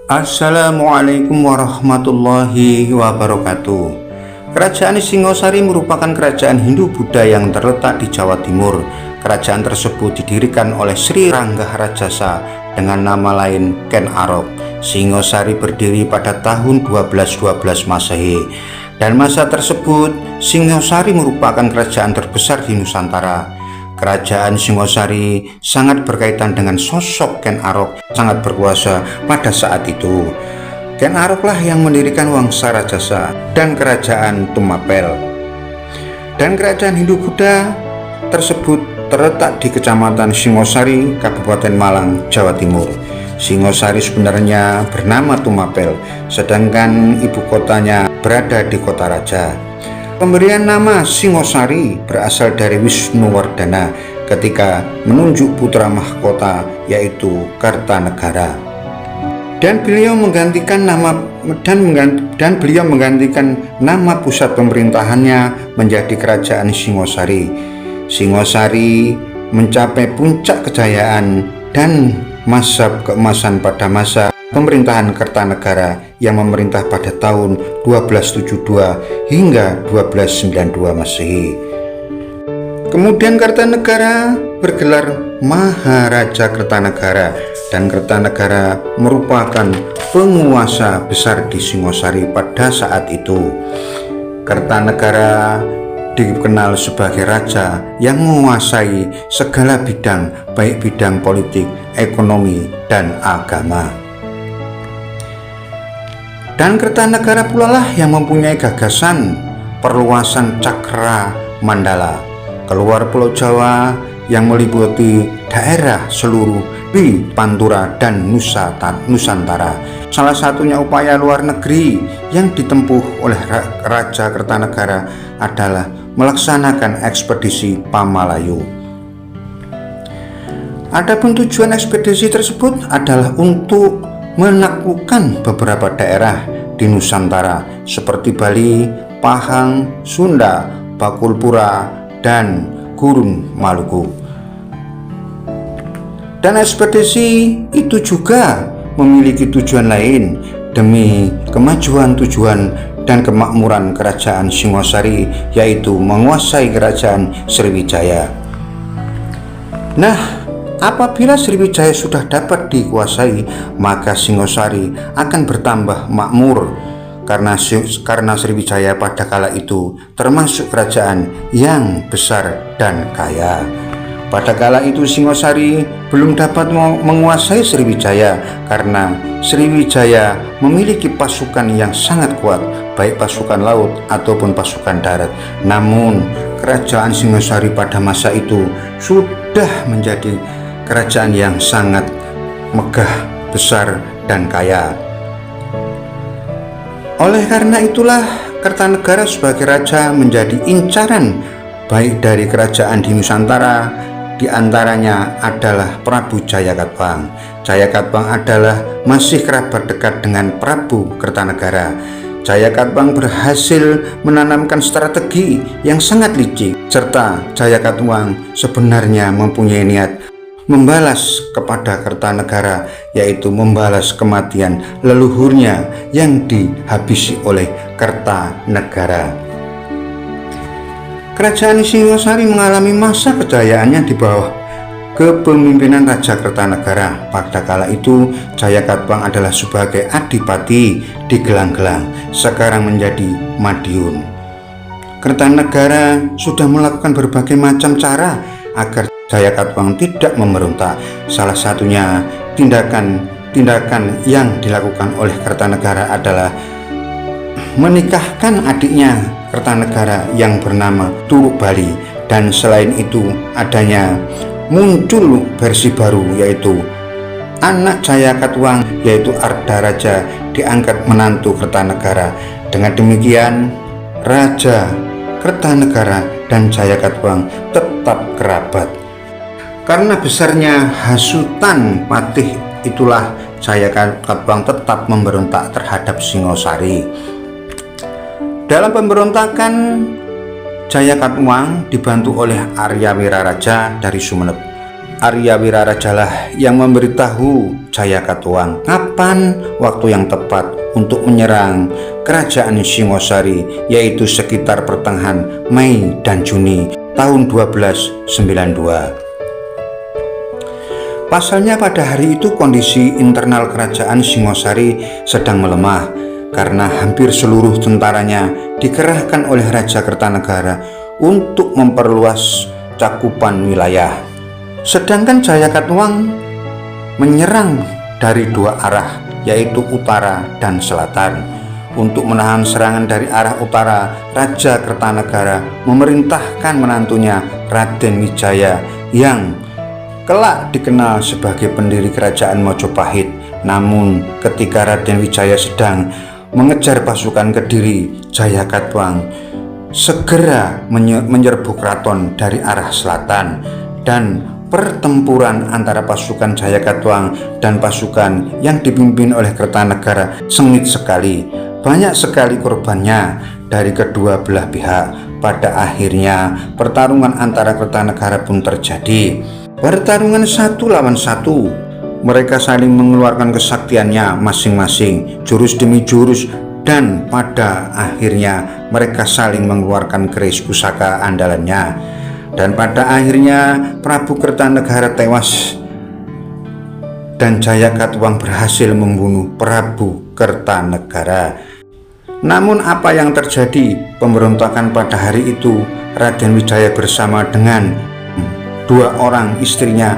Assalamualaikum warahmatullahi wabarakatuh. Kerajaan Singosari merupakan kerajaan Hindu-Buddha yang terletak di Jawa Timur. Kerajaan tersebut didirikan oleh Sri Ranggaharaja dengan nama lain Ken Arok. Singosari berdiri pada tahun 1212 Masehi. Dan masa tersebut Singosari merupakan kerajaan terbesar di Nusantara. Kerajaan Singosari sangat berkaitan dengan sosok Ken Arok, sangat berkuasa pada saat itu. Ken Aroklah yang mendirikan Wangsa Rajasa dan kerajaan Tumapel. Dan kerajaan Hindu-Buddha tersebut terletak di Kecamatan Singosari, Kabupaten Malang, Jawa Timur. Singosari sebenarnya bernama Tumapel, sedangkan ibu kotanya berada di Kota Raja. Pemberian nama Singosari berasal dari Wisnuwardana ketika menunjuk putra mahkota yaitu Kartanegara. Dan beliau menggantikan nama pusat pemerintahannya menjadi Kerajaan Singosari. Singosari mencapai puncak kejayaan dan masa keemasan pada masa pemerintahan Kartanegara yang memerintah pada tahun 1272 hingga 1292 Masehi. Kemudian Kartanegara bergelar Maharaja Kertanegara, dan Kertanegara merupakan penguasa besar di Singosari pada saat itu. Kertanegara dikenal sebagai raja yang menguasai segala bidang, baik bidang politik, ekonomi, dan agama. Dan Kertanegara pula lah yang mempunyai gagasan perluasan Cakra Mandala keluar Pulau Jawa yang meliputi daerah seluruh di Pantura dan Nusantara. Salah satunya upaya luar negeri yang ditempuh oleh Raja Kertanegara adalah melaksanakan ekspedisi Pamalayu. Adapun tujuan ekspedisi tersebut adalah untuk menaklukkan beberapa daerah di Nusantara seperti Bali, Pahang, Sunda, Bakulpura, dan Gurun Maluku. Dan ekspedisi itu juga memiliki tujuan lain demi kemajuan tujuan dan kemakmuran kerajaan Singosari, yaitu menguasai kerajaan Sriwijaya. Nah, apabila Sriwijaya sudah dapat dikuasai, maka Singosari akan bertambah makmur karena Sriwijaya pada kala itu termasuk kerajaan yang besar dan kaya. Pada kala itu Singosari belum dapat menguasai Sriwijaya karena Sriwijaya memiliki pasukan yang sangat kuat, baik pasukan laut ataupun pasukan darat. Namun kerajaan Singosari pada masa itu sudah menjadi kerajaan yang sangat megah, besar, dan kaya. Oleh karena itulah Kertanegara sebagai raja menjadi incaran baik dari kerajaan di Nusantara. Di antaranya adalah Prabu Jayakatwang. Jayakatwang adalah masih kerabat dekat dengan Prabu Kertanegara. Jayakatwang berhasil menanamkan strategi yang sangat licik, serta Jayakatwang sebenarnya mempunyai niat membalas kepada Kertanegara, yaitu membalas kematian leluhurnya yang dihabisi oleh Kertanegara. Kerajaan Singosari mengalami masa kejayaannya di bawah kepemimpinan Raja Kertanegara. Pada kala itu Jayakatwang adalah sebagai adipati di Gelang-Gelang, sekarang menjadi Madiun. Kertanegara sudah melakukan berbagai macam cara agar Jayakatwang tidak memberontak. Salah satunya tindakan yang dilakukan oleh Kertanegara adalah menikahkan adiknya Kertanegara yang bernama Turuk Bali. Dan selain itu adanya muncul versi baru, yaitu anak Jayakatwang yaitu Ardaraja diangkat menantu Kertanegara. Dengan demikian Raja Kertanegara dan Jayakatwang tetap kerabat. Karena besarnya hasutan patih itulah Jayakatwang tetap memberontak terhadap Singosari. Dalam pemberontakan, Jayakatwang dibantu oleh Arya Wiraraja dari Sumeneb. Arya Wirarajalah yang memberitahu Jayakatwang kapan waktu yang tepat untuk menyerang kerajaan Singosari, yaitu sekitar pertengahan Mei dan Juni tahun 1292. Pasalnya pada hari itu kondisi internal kerajaan Singosari sedang melemah karena hampir seluruh tentaranya dikerahkan oleh Raja Kertanegara untuk memperluas cakupan wilayah. Sedangkan Jayakatwang menyerang dari dua arah, yaitu utara dan selatan. Untuk menahan serangan dari arah utara, Raja Kertanegara memerintahkan menantunya Raden Wijaya yang kelak dikenal sebagai pendiri kerajaan Mojopahit. Namun ketika Raden Wijaya sedang mengejar pasukan Kediri, Jayakatwang segera menyerbu keraton dari arah selatan, dan pertempuran antara pasukan Jayakatwang dan pasukan yang dipimpin oleh Kertanegara sengit sekali. Banyak sekali korbannya dari kedua belah pihak. Pada akhirnya pertarungan antara Kertanegara pun terjadi. Pertarungan 1 lawan 1. Mereka saling mengeluarkan kesaktiannya masing-masing, jurus demi jurus, dan pada akhirnya mereka saling mengeluarkan keris pusaka andalannya. Dan pada akhirnya Prabu Kertanegara tewas dan Jayakatwang berhasil membunuh Prabu Kertanegara. Namun apa yang terjadi? Pemberontakan pada hari itu, Raden Wijaya bersama dengan 2 orang istrinya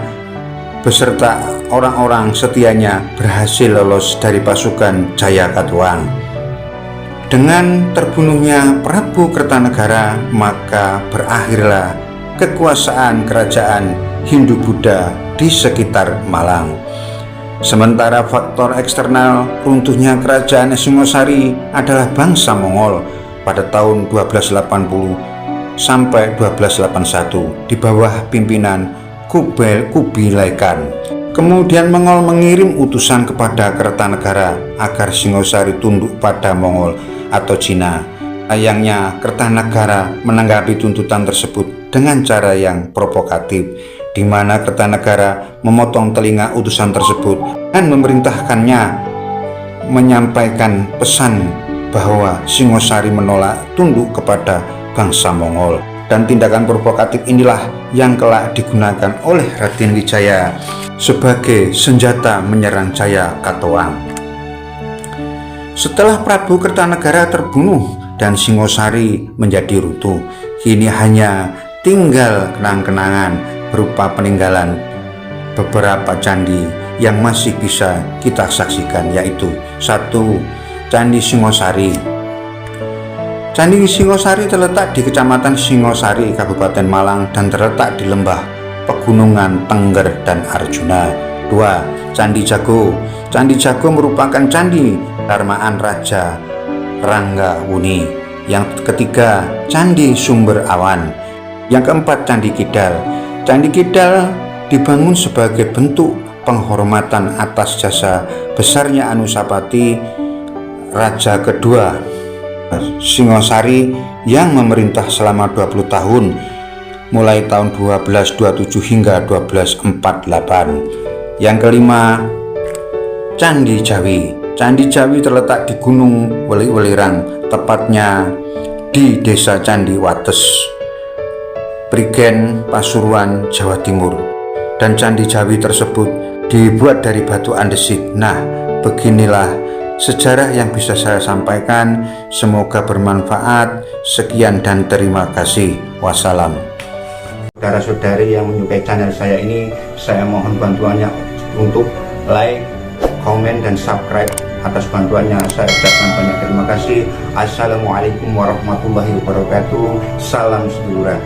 beserta orang-orang setianya berhasil lolos dari pasukan Jayakatwang. Dengan terbunuhnya Prabu Kertanegara, maka berakhirlah kekuasaan kerajaan Hindu-Buddha di sekitar Malang. Sementara faktor eksternal runtuhnya kerajaan Singosari adalah bangsa Mongol pada tahun 1280 sampai 1281 di bawah pimpinan Kubilai Khan. Kemudian Mongol mengirim utusan kepada Kertanegara agar Singosari tunduk pada Mongol atau Cina. Sayangnya Kertanegara menanggapi tuntutan tersebut dengan cara yang provokatif, di mana Kertanegara memotong telinga utusan tersebut dan memerintahkannya menyampaikan pesan bahwa Singosari menolak tunduk kepada bangsa Mongol. Dan tindakan provokatif inilah yang kelak digunakan oleh Raden Wijaya sebagai senjata menyerang Jayakatwang. Setelah Prabu Kertanegara terbunuh dan Singosari menjadi runtuh, kini hanya tinggal kenang-kenangan berupa peninggalan beberapa candi yang masih bisa kita saksikan, yaitu 1. Candi Singosari. Candi Singosari terletak di Kecamatan Singosari, Kabupaten Malang, dan terletak di lembah pegunungan Tengger dan Arjuna. 2. Candi Jago. Candi Jago merupakan candi Dharmaan Raja Ranggawuni. Yang ketiga, Candi Sumber Awan. Yang keempat, Candi Kidal. Candi Kidal dibangun sebagai bentuk penghormatan atas jasa besarnya Anusapati, Raja kedua Singosari yang memerintah selama 20 tahun mulai tahun 1227 hingga 1248. Yang kelima, Candi Jawi. Candi Jawi terletak di Gunung Welirang, tepatnya di Desa Candi Wates, Prigen, Pasuruan, Jawa Timur. Dan Candi Jawi tersebut dibuat dari batu andesit. Nah, beginilah sejarah yang bisa saya sampaikan. Semoga bermanfaat. Sekian dan terima kasih. Wassalam. Saudara-saudari yang menyukai channel saya ini, saya mohon bantuannya untuk like, komen, dan subscribe. Atas bantuannya saya ucapkan banyak terima kasih. Assalamualaikum warahmatullahi wabarakatuh. Salam sedulur.